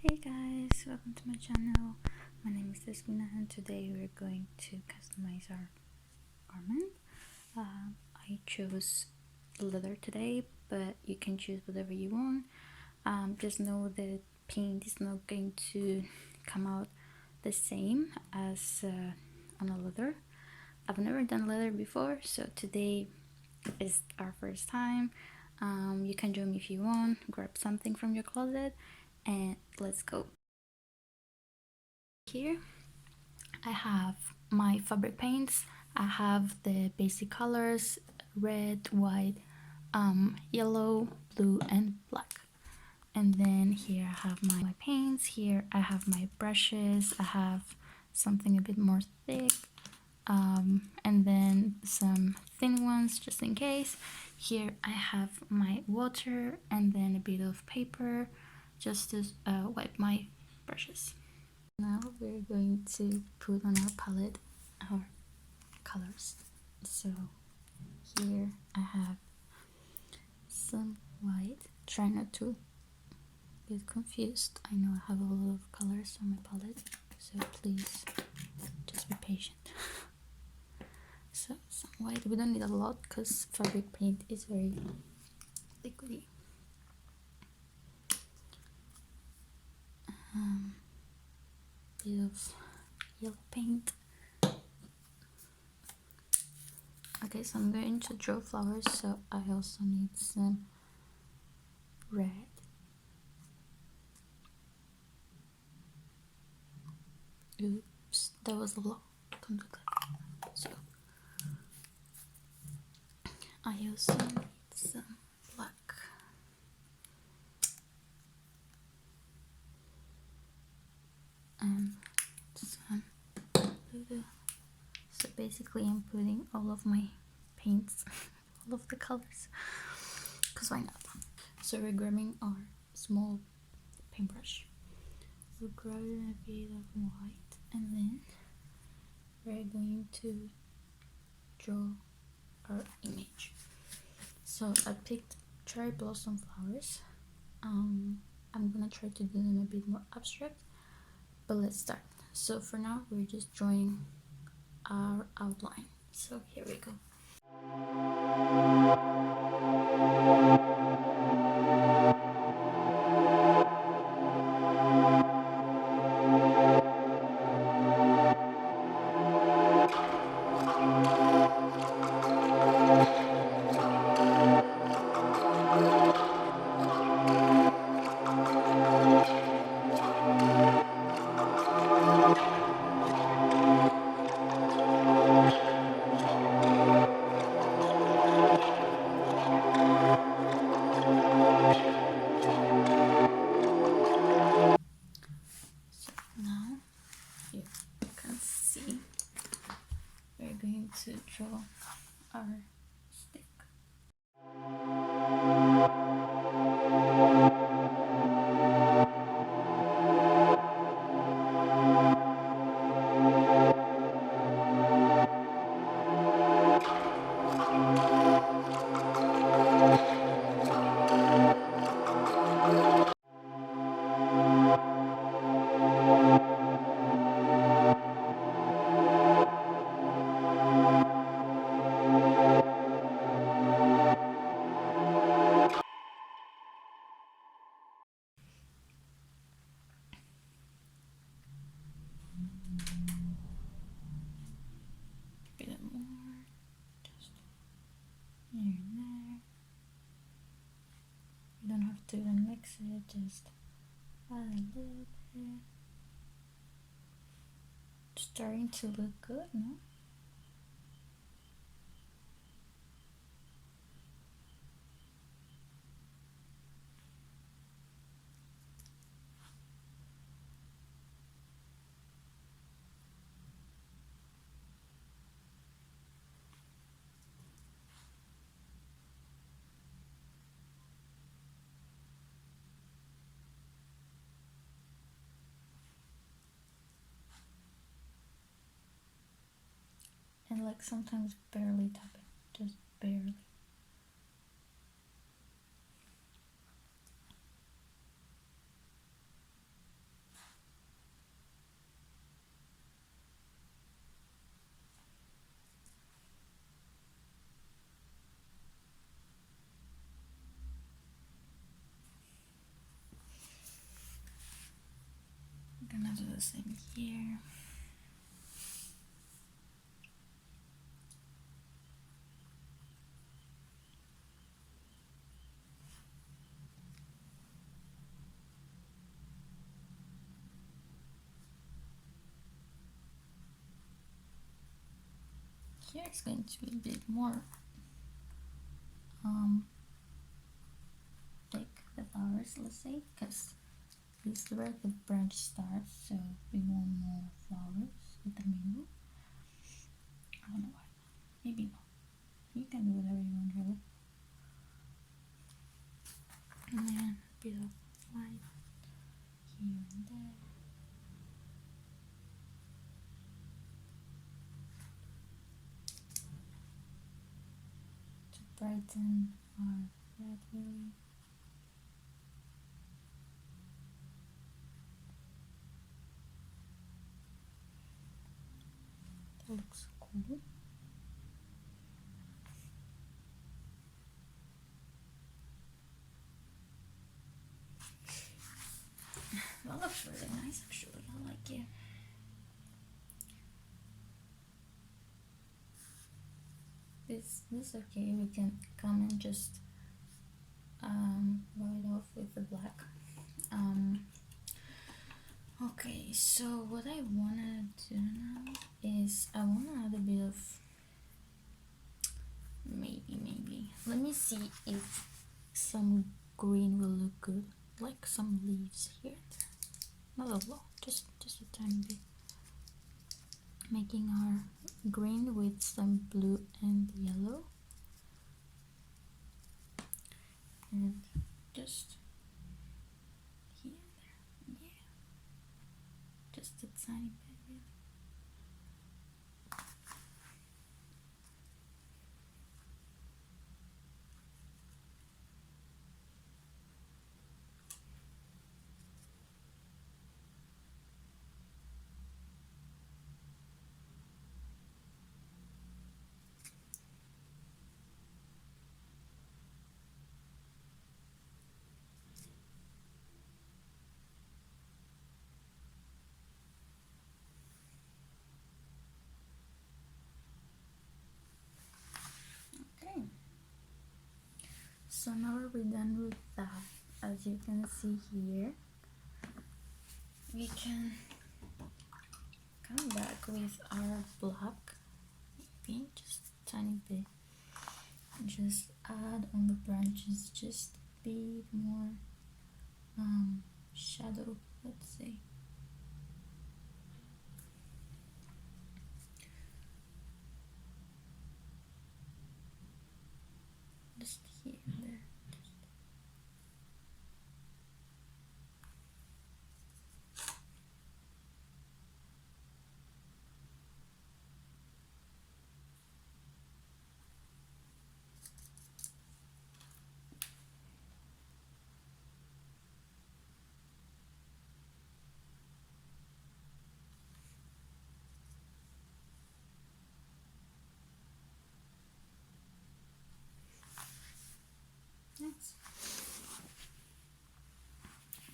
Hey guys, welcome to my channel. My name is Desmina and today we're going to customize our garment. I chose leather today, but you can choose whatever you want. Just know that paint is not going to come out the same as on a leather. I've never done leather before, so today is our first time. You can join me if you want. Grab something from your closet and let's go. Here I have my fabric paints. I have the basic colors: red, white, yellow, blue and black. And then here I have my paints. Here I have my brushes. I have something a bit more thick, and then some thin ones just in case. Here I have my water and then a bit of paper just to wipe my brushes. Now we're going to put on our palette our colors. So here I have some white. Try not to get confused. I know I have a lot of colors on my palette, so please just be patient. So some white. We don't need a lot because fabric paint is very liquidy. Bit of yellow paint. Okay, so I'm going to draw flowers, so I also need some red. Oops, that was a lot. Don't do that. So I also need some black. And some blue. So basically I'm putting all of my paints, all of the colors, because why not? So we're grabbing our small paintbrush. We're grabbing a bit of white and then we're going to draw our image. So I picked cherry blossom flowers. I'm gonna try to do them a bit more abstract, but let's start. So for now we're just drawing our outline. So here we go. To draw our stick. You don't have to mix it, just add a little bit. Starting to look good, no? And like sometimes barely tap it, just barely. gonna do the same here. Here it's going to be a bit more thick, the flowers, let's say, because this is where the branch starts, so we want more flowers in the middle. I don't know why. Maybe not. You can do whatever you want, really. And then a bit of white here and there. To brighten our red, really. That looks cool. That looks really nice, actually. I like it. This okay. We can come and just roll it off with the black. Okay, so what I wanna do now is I wanna add a bit of maybe. Let me see if some green will look good, like some leaves here. Not a lot, just a tiny bit. Making our green with some blue and yellow, and just here and there, yeah, just a tiny bit, really. Okay, so now we're done with that. As you can see here, we can come back with our black, maybe just a tiny bit, and just add on the branches just a bit more shadow, let's say. Just here and there. Yes.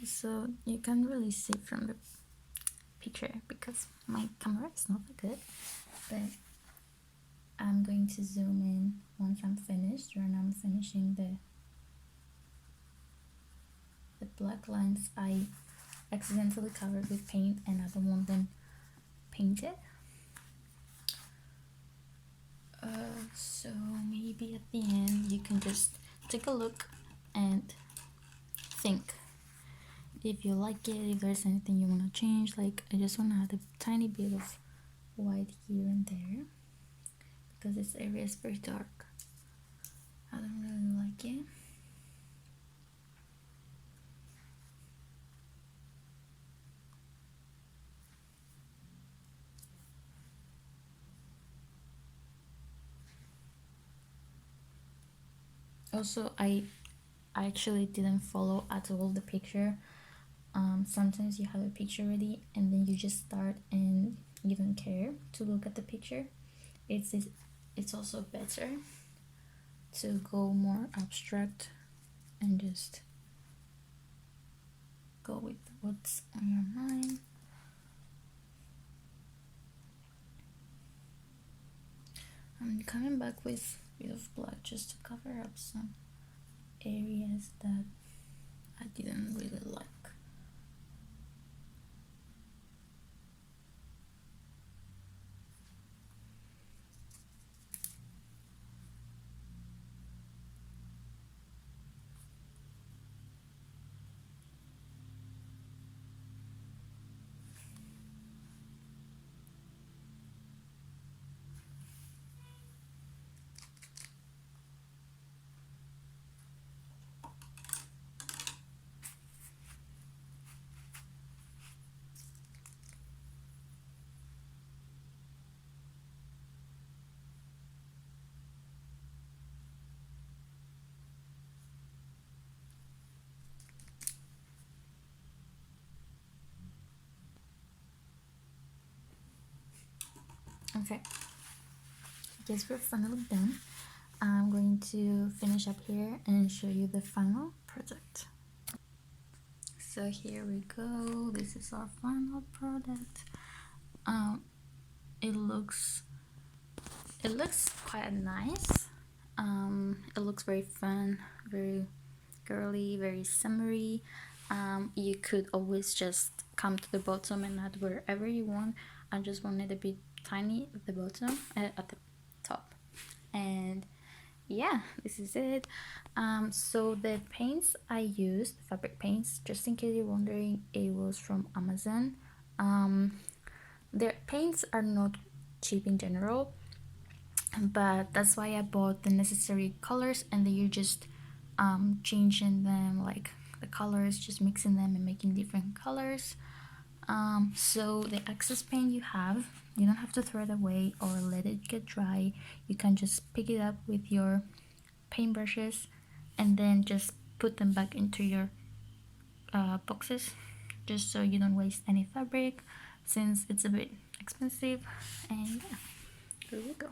So you can really see from the picture because my camera is not that good, but I'm going to zoom in once I'm finished. When I'm finishing the black lines I accidentally covered with paint and I don't want them painted. So maybe at the end you can just take a look and think if you like it, if there's anything you want to change. Like I just want to add a tiny bit of white here and there because this area is very dark. I don't really like it. Also, I actually didn't follow at all the picture. Sometimes you have a picture ready and then you just start and you don't care to look at the picture. It's also better to go more abstract and just go with what's on your mind. coming back with a bit of black just to cover up some areas that I didn't really like. Okay, I guess we're finally done. I'm going to finish up here and show you the final product. So here we go. This is our final product. It looks quite nice. It looks very fun, very girly, very summery. You could always just come to the bottom and add wherever you want. I just wanted a bit tiny at the bottom, at the top, and yeah, this is it. So the paints I used, fabric paints, just in case you're wondering, it was from Amazon. Their paints are not cheap in general, but that's why I bought the necessary colors, and then you're just changing them, like the colors, just mixing them and making different colors. So the excess paint you don't have to throw it away or let it get dry. You can just pick it up with your paint brushes and then just put them back into your boxes, just so you don't waste any fabric, since it's a bit expensive. And yeah, here we go.